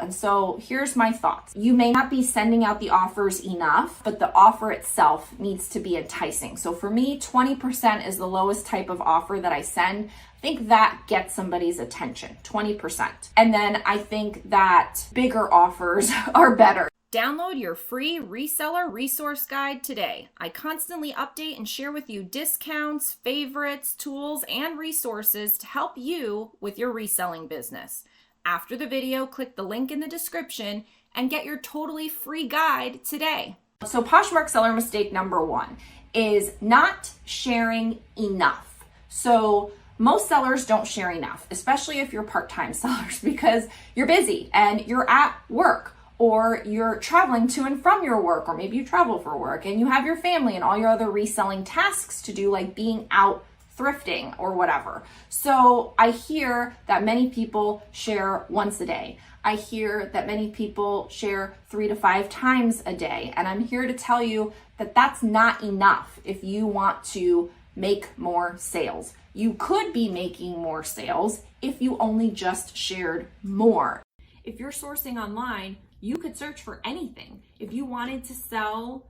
And so here's my thoughts. You may not be sending out the offers enough, but the offer itself needs to be enticing. So for me, 20% is the lowest type of offer that I send. I think that gets somebody's attention, 20%. And then I think that bigger offers are better. Download your free reseller resource guide today. I constantly update and share with you discounts, favorites, tools, and resources to help you with your reselling business. After the video, click the link in the description and get your totally free guide today. So Poshmark seller mistake number 1 is not sharing enough. So most sellers don't share enough, especially if you're part-time sellers, because you're busy and you're at work, or you're traveling to and from your work, or maybe you travel for work and you have your family and all your other reselling tasks to do, like being out thrifting or whatever. So I hear that many people share once a day. I hear that many people share 3 to 5 times a day. And I'm here to tell you that that's not enough if you want to make more sales. You could be making more sales if you only just shared more. If you're sourcing online, you could search for anything. If you wanted to sell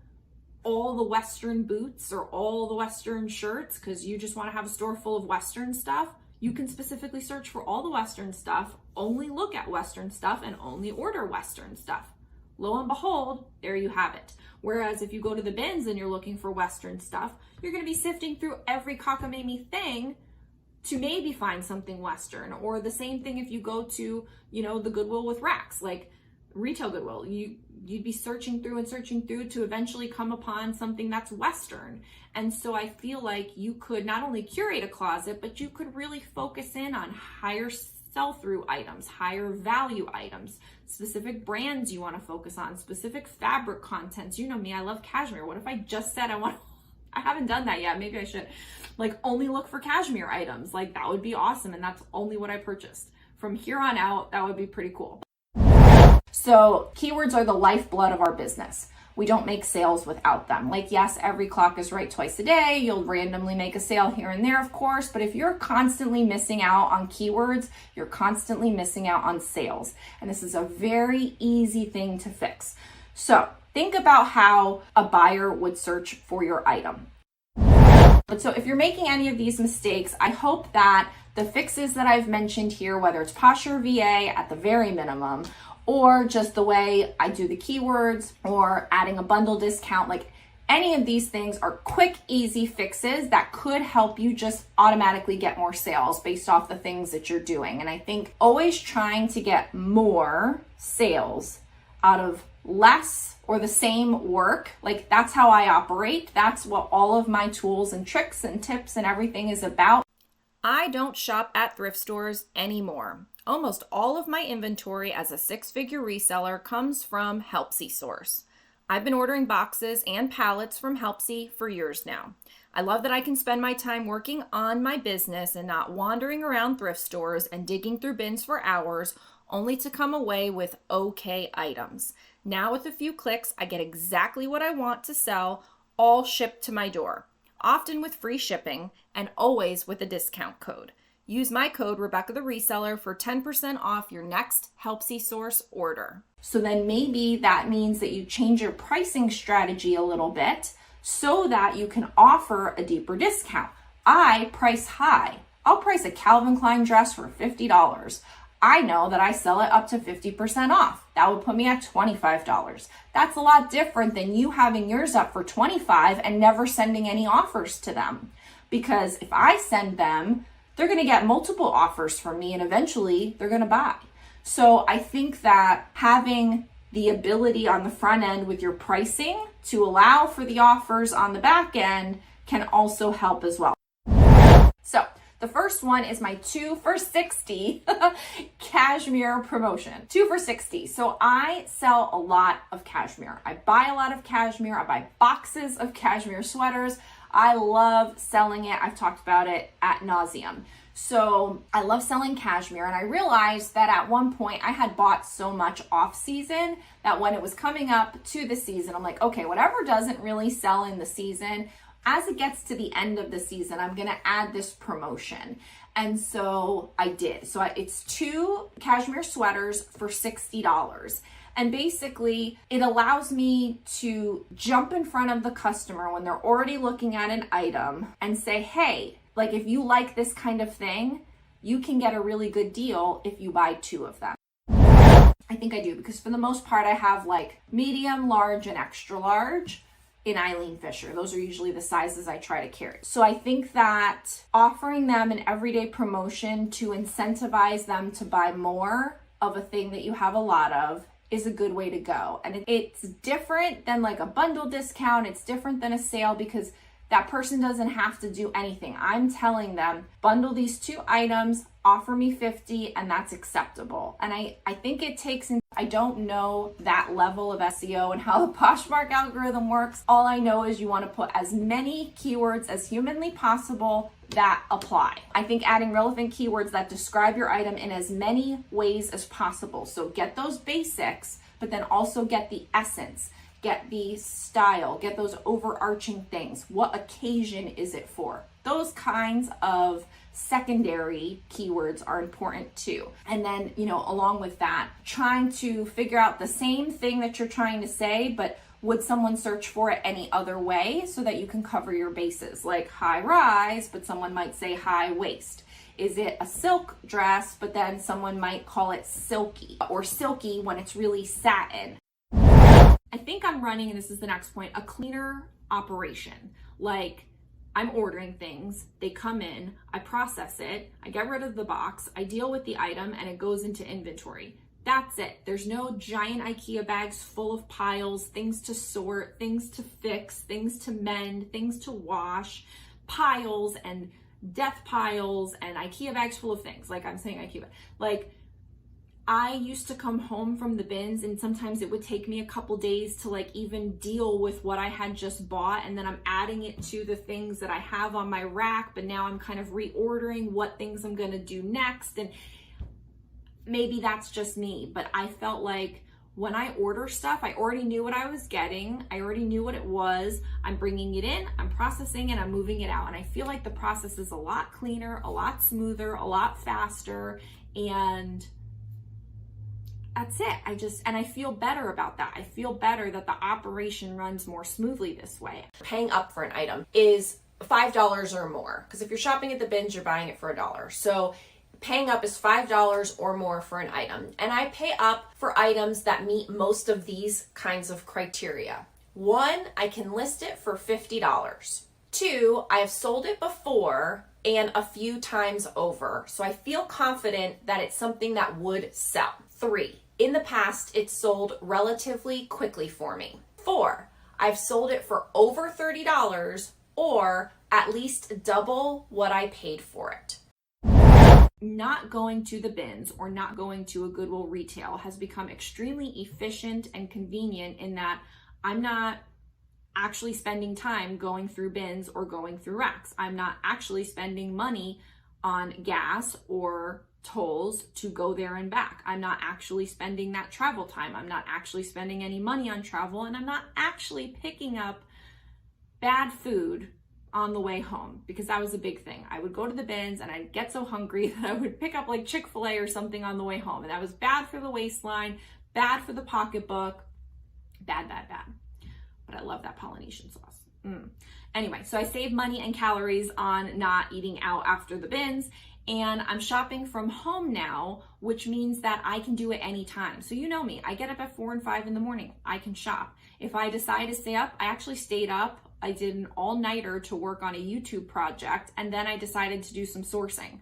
all the Western boots or all the Western shirts because you just want to have a store full of Western stuff, you can specifically search for all the Western stuff, only look at Western stuff, and only order Western stuff. Lo and behold, there you have it. Whereas if you go to the bins and you're looking for Western stuff, you're going to be sifting through every cockamamie thing to maybe find something Western. Or the same thing if you go to, the Goodwill with racks, like retail Goodwill, you'd be searching through to eventually come upon something that's Western. And so I feel like you could not only curate a closet, but you could really focus in on higher sell-through items, higher value items, specific brands you want to focus on, specific fabric contents. You know me, I love cashmere. What if I just said I haven't done that yet. Maybe I should only look for cashmere items. That would be awesome. And that's only what I purchased. From here on out, that would be pretty cool. So keywords are the lifeblood of our business. We don't make sales without them. Yes, every clock is right twice a day. You'll randomly make a sale here and there, of course, but if you're constantly missing out on keywords, you're constantly missing out on sales. And this is a very easy thing to fix. So think about how a buyer would search for your item. But so if you're making any of these mistakes, I hope that the fixes that I've mentioned here, whether it's Posh or VA at the very minimum, or just the way I do the keywords, or adding a bundle discount, any of these things are quick, easy fixes that could help you just automatically get more sales based off the things that you're doing. And I think always trying to get more sales out of less or the same work, that's how I operate. That's what all of my tools and tricks and tips and everything is about. I don't shop at thrift stores anymore. Almost all of my inventory as a 6-figure reseller comes from Helpsy Source. I've been ordering boxes and pallets from Helpsy for years now. I love that I can spend my time working on my business and not wandering around thrift stores and digging through bins for hours only to come away with okay items. Now with a few clicks, I get exactly what I want to sell, all shipped to my door, often with free shipping and always with a discount code. Use my code Rebecca the Reseller for 10% off your next Helpsy Source order. So then maybe that means that you change your pricing strategy a little bit so that you can offer a deeper discount. I price high. I'll price a Calvin Klein dress for $50. I know that I sell it up to 50% off. That would put me at $25. That's a lot different than you having yours up for $25 and never sending any offers to them. Because if I send them, they're going to get multiple offers from me and eventually they're going to buy. So I think that having the ability on the front end with your pricing to allow for the offers on the back end can also help as well. So the first one is my 2 for $60 cashmere promotion. 2 for $60. So I sell a lot of cashmere. I buy a lot of cashmere. I buy boxes of cashmere sweaters. I love selling it. I've talked about it ad nauseum. So I love selling cashmere, and I realized that at one point I had bought so much off season that when it was coming up to the season, I'm like, okay, whatever doesn't really sell in the season, as it gets to the end of the season, I'm going to add this promotion. And so I did. So it's 2 cashmere sweaters for $60. And basically, it allows me to jump in front of the customer when they're already looking at an item and say, hey, like if you like this kind of thing, you can get a really good deal if you buy 2 of them. I think I do, because for the most part, I have like medium, large, and extra large in Eileen Fisher. Those are usually the sizes I try to carry. So I think that offering them an everyday promotion to incentivize them to buy more of a thing that you have a lot of is a good way to go. And it's different than like a bundle discount. It's different than a sale because that person doesn't have to do anything. I'm telling them, bundle these 2 items, offer me 50, and that's acceptable. And I think it takes, I don't know that level of SEO and how the Poshmark algorithm works. All I know is you want to put as many keywords as humanly possible that apply. I think adding relevant keywords that describe your item in as many ways as possible. So get those basics, but then also get the essence. Get the style, get those overarching things. What occasion is it for? Those kinds of secondary keywords are important too. And then, along with that, trying to figure out the same thing that you're trying to say, but would someone search for it any other way so that you can cover your bases? Like high rise, but someone might say high waist. Is it a silk dress, but then someone might call it silky, or silky when it's really satin? I think I'm running, and this is the next point, a cleaner operation. Like I'm ordering things, they come in, I process it, I get rid of the box, I deal with the item, and it goes into inventory. That's it. There's no giant IKEA bags full of piles, things to sort, things to fix, things to mend, things to wash, piles and death piles and IKEA bags full of things. Like I'm saying IKEA, like I used to come home from the bins and sometimes it would take me a couple days to like even deal with what I had just bought, and then I'm adding it to the things that I have on my rack, but now I'm kind of reordering what things I'm gonna do next. And maybe that's just me, but I felt like when I order stuff, I already knew what I was getting. I already knew what it was. I'm bringing it in, I'm processing it, I'm moving it out. And I feel like the process is a lot cleaner, a lot smoother, a lot faster, and that's it. And I feel better about that. I feel better that the operation runs more smoothly this way. Paying up for an item is $5 or more, because if you're shopping at the bins, you're buying it for $1. So paying up is $5 or more for an item. And I pay up for items that meet most of these kinds of criteria. 1, I can list it for $50. 2, I have sold it before and a few times over, so I feel confident that it's something that would sell. 3, in the past, it's sold relatively quickly for me. 4, I've sold it for over $30 or at least double what I paid for it. Not going to the bins or not going to a Goodwill retail has become extremely efficient and convenient in that I'm not actually spending time going through bins or going through racks. I'm not actually spending money on gas or tolls to go there and back. I'm not actually spending that travel time. I'm not actually spending any money on travel, and I'm not actually picking up bad food on the way home, because that was a big thing. I would go to the bins and I'd get so hungry that I would pick up like Chick-fil-A or something on the way home, and that was bad for the waistline, bad for the pocketbook, bad. But I love that Polynesian sauce. Anyway, so I save money and calories on not eating out after the bins, and I'm shopping from home now, which means that I can do it anytime. So you know me, I get up at 4 and 5 in the morning. I can shop. If I decide to stay up, I actually stayed up. I did an all-nighter to work on a YouTube project, and then I decided to do some sourcing.